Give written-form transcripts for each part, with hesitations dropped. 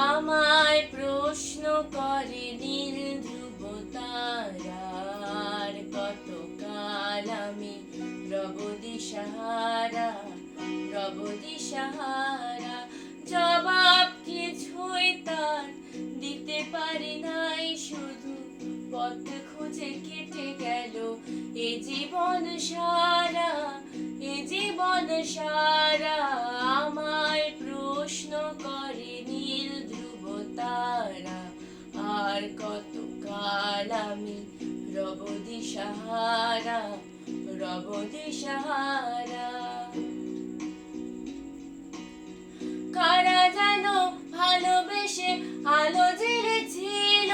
আমায় প্রশ্ন করে নীল ধ্রুব তারার, কতকাল আমি রব দিশাহারা, রব দিশাহারা। জবাব কিছুই তার দিতে পারি নাই, শুধু পথ খুঁজে কেটে গেল এ জীবন সারা, এ জীবন সারা। আমায় প্রশ্ন করে নীল ধ্রুব তারা, আর কতকাল আমি রব দিশাহারা, রব দিশাহারা। কারা যেন ভালোবেসে আলো জ্বেলেছিল,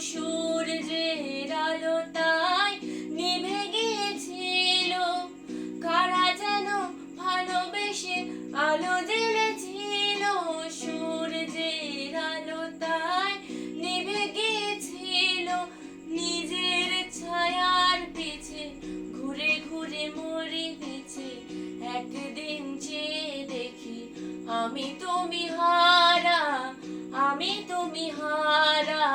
সূর্যের আলো তাই নিভে গিয়েছিল। কারা যেন ভালোবেসে আলো জ্বেলেছিল, সূর্যের আলো তাই নিভে গিয়েছিল। নিজের ছায়ার পিছে ঘুরে ঘুরে মরে গেছে, একদিন চেয়ে দেখি আমি তুমি হারা, আমি তুমি হারা।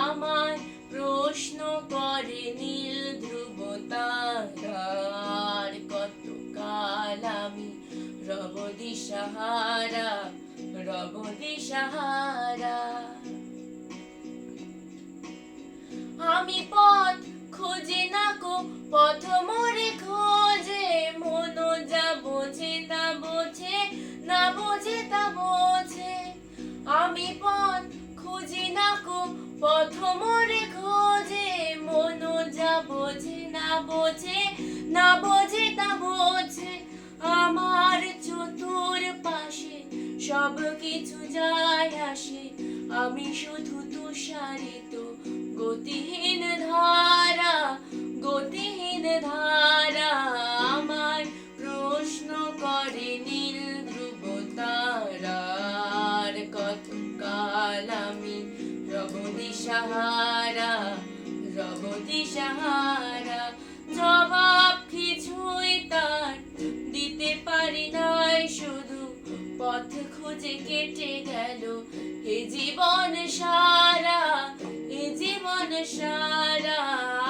আমায় প্রশ্ন করে নীল ধ্রুব তারার, কতকাল আমি রব দিশাহারা, রব দিশাহারা। আমি পথ খুঁজি না কো পথ মোরে খোঁজে, মন যা বোঝে তা বোঝে, না বোঝে তা বোঝে। আমি পথ খুঁজি না কো পথ মোরে খোঁজে, মন যা বোঝে না বোঝে, না বোঝে তা বোঝে। আমার চতুর পাশে সব কিছু যায় আসে, আমি শুধু তুষারিত গতিহীন ধারা, গতিহীন ধারা। আমায় প্রশ্ন করে নীল ধ্রুব তারার, কতকাল আমি রব দিশাহারা, রব দিশাহারা। জবাব কিছুই তার দিতে পারি নাই, শুধু পথ খুঁজে কেটে গেল এ জীবন সারা, এ জীবন সারা।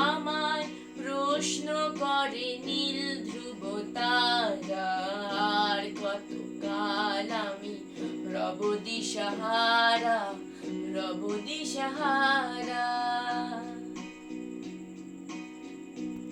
আমায় প্রশ্ন করে নীল ধ্রুব তারার, কতকাল আমি রব দিশাহারা, রব দিশাহারা।